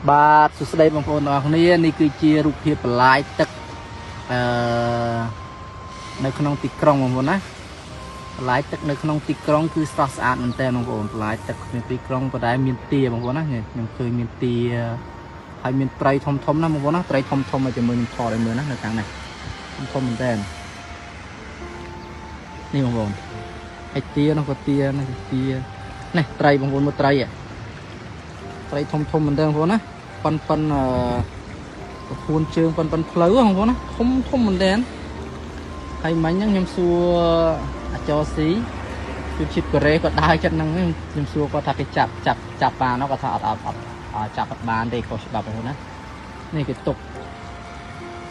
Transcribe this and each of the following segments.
បាទសួស្តីបងប្អូនទាំងអស់គ្នានេះគឺជារូបភាពបន្លាយទឹកនៅក្នុងទីក្រុងបងប្អូនណាបន្លាយទឹកនៅក្នុងទីក្រុងគឺស្រស់ស្អាតមែនតើបងប្អូនបន្លាយទឹកក្នុងទីក្រុងក៏ដែរមានទាបងប្អូនណាខ្ញុំឃើញមានទាហើយមានត្រីធំណាបងប្អូនណាត្រីធំឲ្យជាមួយនឹងថតឲ្យមើលណានៅខាងនេះធំមែនតើនេះបងប្អូនហើយទានោះក៏ទានេះទានេះត្រីបងប្អូនមើលត្រីត្រីធំមែនតើបងប្អូនណាប៉ុនខ្លួនជើងប៉ុនផ្លូវបងប្អូនណាធំមែនតើហើយមិញហ្នឹងខ្ញុំសួរអាចរស៊ីជួយជាតិកូរ៉េគាត់ដើរចិត្តហ្នឹងខ្ញុំសួរគាត់ថាគេចាប់បាននោះគាត់ថាអត់ចាប់អត់បានទេខុសច្បាប់ហ្នឹងណានេះគេទុក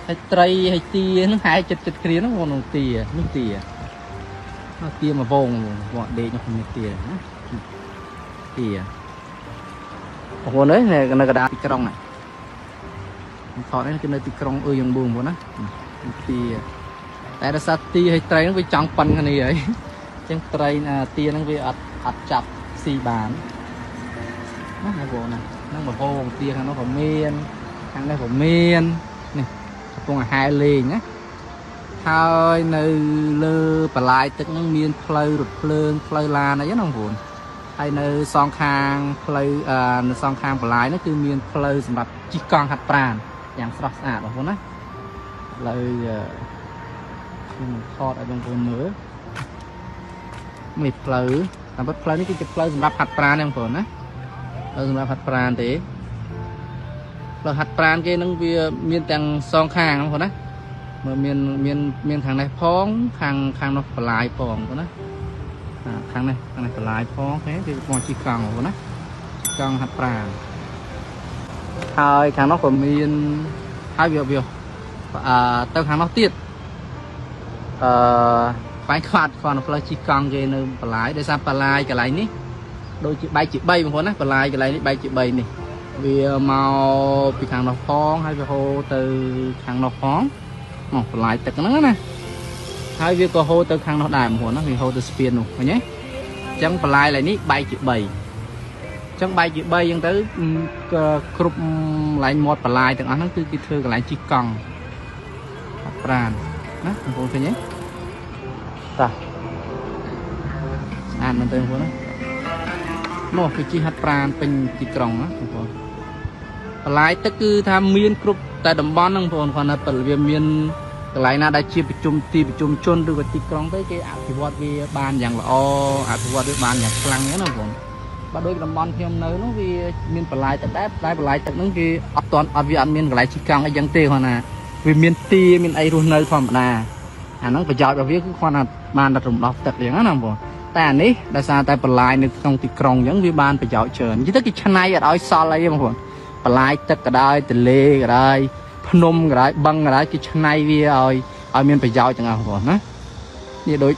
ហើយត្រីហើយទាហ្នឹងហែចិត្តគ្រាហ្នឹងបងទានេះទាមកវងបងដេកនោះមានទាណាទាបងប្អូនអើយនៅកណ្ដាលទីក្រុងហ្នឹងថតនេះគឺនៅទីក្រុងយ៉ាងបួងបងណាទាតែរសាទាហើយត្រីហ្នឹងវាចង់ប៉ិនគ្នាហើយអញ្ចឹងត្រីទាហ្នឹងវាអត់ចាប់ស៊ីបានណាបងណាហ្នឹងមកហូរទាខាងនោះក៏មានខាងនេះក៏មាននេះកំពុងហែលេងណាហើយនៅលើបន្លាយទឹកហ្នឹងមានផ្លូវរថភ្លើងផ្លូវឡានអីណាបងប្អូនហើយនៅសងខាងផ្លូវនៅសងខាងបន្លាយហ្នឹងគឺមានផ្លូវសម្រាប់ជិះកង់ហាត់ប្រាណយ៉ាងស្រស់ស្អាតបងប្អូនណាផ្លូវខ្ញុំថតឲ្យបងប្អូនមើលមានផ្លូវតាមពិតផ្លូវនេះគឺជាផ្លូវសម្រាប់ហាត់ប្រាណទេបងប្អូនណាសម្រាប់ហាត់ប្រាណទេផ្លូវហាត់ប្រាណគេនឹងវាមានទាំងសងខាងបងប្អូនណាមើលមានខាងនេះផងខាងនោះបន្លាយផងបងប្អូនណាខាងនេះបន្លាយផងគេមកជិះកង់បងប្អូនណាជិះកង់ហាត់ប្រាណហើយខាងនោះក៏មានហើយវាទៅខាងនោះទៀតបែកខ្វាត់នៅផ្លូវជិះកង់គេនៅបន្លាយដោយសារបន្លាយកន្លែងនេះដូចជាបែកជា3បងប្អូនណាបន្លាយកន្លែងនេះបែកជា3នេះវាមកពីខាងនោះផងហើយវាហូរទៅខាងនោះផងមកបន្លាយទឹកហ្នឹងណាហើយវាក៏ហូរទៅខាងនោះដែរបងប្អូនណាវាហូរទៅស្ពាននោះឃើញទេអញ្ចឹងបន្លាយកន្លែងនេះបែកជា3អញ្ចឹងបែកជា3អញ្ចឹងទៅគ្រប់កន្លែងមាត់បន្លាយទាំងអស់ហ្នឹងគឺគេធ្វើកន្លែងជិះកង់ប្រាណណាបងប្អូនឃើញទេតាស្អាតមែនទេបងប្អូនណានោះគឺជិះហាត់ប្រាណពេញទីក្រុងណាបងប្អូនបន្លាយទឹកគឺថាមានគ្រប់តែតំបន់ហ្នឹងបងប្អូនគាត់ថាវាមានកន្លែងណាដែលជាប្រជុំជនឬក៏ទីក្រុងទៅគេអភិវឌ្ឍវាបានយ៉ាងល្អអភិវឌ្ឍវាបានយ៉ាងខ្លាំងហ្នឹងណាបងប្អូនបើដូចតំបន់ខ្ញុំនៅនោះវាមានបន្លាយទឹកដែរតែបន្លាយទឹកហ្នឹងគេអត់មានកន្លែងជិះកង់អីយ៉ាងទេគាត់ណាវាមានទាមានអីរស់នៅធម្មតាអាហ្នឹងប្រយោជន៍របស់វាគឺគាត់ថាបានរំដោះទឹកអញ្ចឹងណាបងតែអានេះដោយសារតែបន្លាយនៅក្នុងទីក្រុងអញ្ចឹងវាបានប្រយោជន៍ច្រើននិយាយទៅគេច្នៃអត់ឲ្យសល់អីទេបងប្អូនបន្លាយទឹកក៏ដោយទលេក៏ដោយភ្នំក៏ដោយបឹងក៏ដោយគេច្នៃវាឲ្យមានប្រយោជន៍ទាំងអស់បងប្អូនណានេះដូច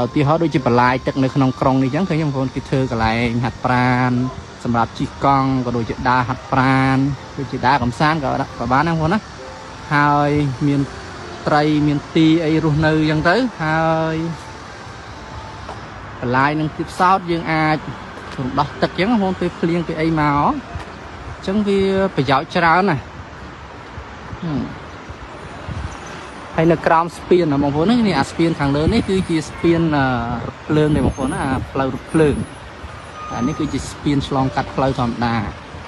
ឧទាហរណ៍ដូចជាបន្លាយទឹកនៅក្នុងក្រុងនេះអញ្ចឹងឃើញបងប្អូនគេធ្វើកន្លែងហាត់ប្រាណសម្រាប់ជិះកង់ក៏ដូចជាដើរហាត់ប្រាណដូចជាដើរកំសាន្តក៏បានដែរបងប្អូនណាហើយមានត្រីមានទីអីរស់នៅអញ្ចឹងទៅហើយបន្លាយនឹងទីផ្សោតយើងអាចរំដោះទឹកអញ្ចឹងបងប្អូនពេលភ្លៀងពេលអីមកអញ្ចឹងវាប្រយោជន៍ច្រើនណាស់ហើយនៅក្រោមស្ពានណាបងប្អូននេះអាស្ពានខាងលើនេះគឺជាស្ពានរថភ្លើងទេបងប្អូនណាផ្លូវរថភ្លើងអានេះគឺជាស្ពានឆ្លងកាត់ផ្លូវធម្មតា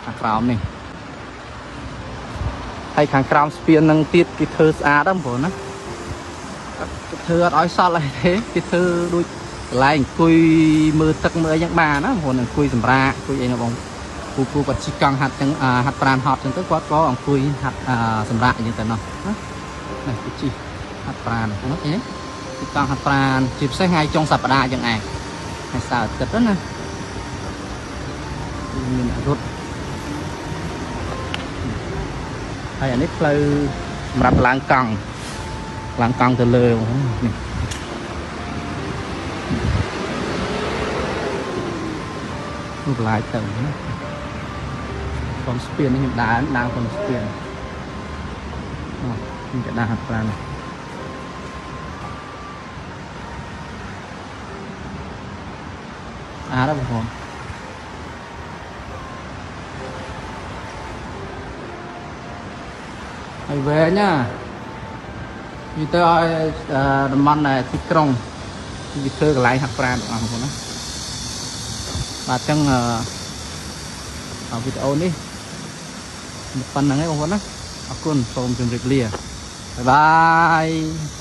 ខាងក្រោមនេះហើយខាងក្រោមស្ពាននឹងទៀតគេធ្វើស្អាតហ្នឹងបងប្អូនណាគេធ្វើអត់ឲ្យសល់អីទេគេធ្វើដូចកន្លែងអង្គុយមើលទឹកមើលអីយ៉ាងបានណាបងប្អូនអង្គុយសម្រាកអង្គុយអីណាបងពូគាត់ជិះកង់ហាត់ចឹងហាត់ប្រាណហត់ចឹងទៅគាត់ក៏អង្គុយហាត់សម្រាកអញ្ចឹងទៅណោះណាគេជិះហាត់ប្រាណហ្នឹងទេជិះកង់ហាត់ប្រាណជាពិសេសថ្ងៃចុងសប្តាហ៍ចឹងឯងថ្ងៃសៅរ៍អាទិត្យណាមានរត់ហើយអានេះផ្លូវសម្រាប់ឡើងកង់ទៅលើនេះបន្លាយទៅណាខ្ញុំស្ពាននេះខ្ញុំដើរខ្ញុំស្ពានខ្ញុំจะដើរហាត់ប្រាណដល់បងប្អូន về nhá như tôi đầm mặn này thịt krong như thưa cái lái hạt pran của nó và chân ở video này một phần là ngay con nó akun xong chừng rực lìa bye bye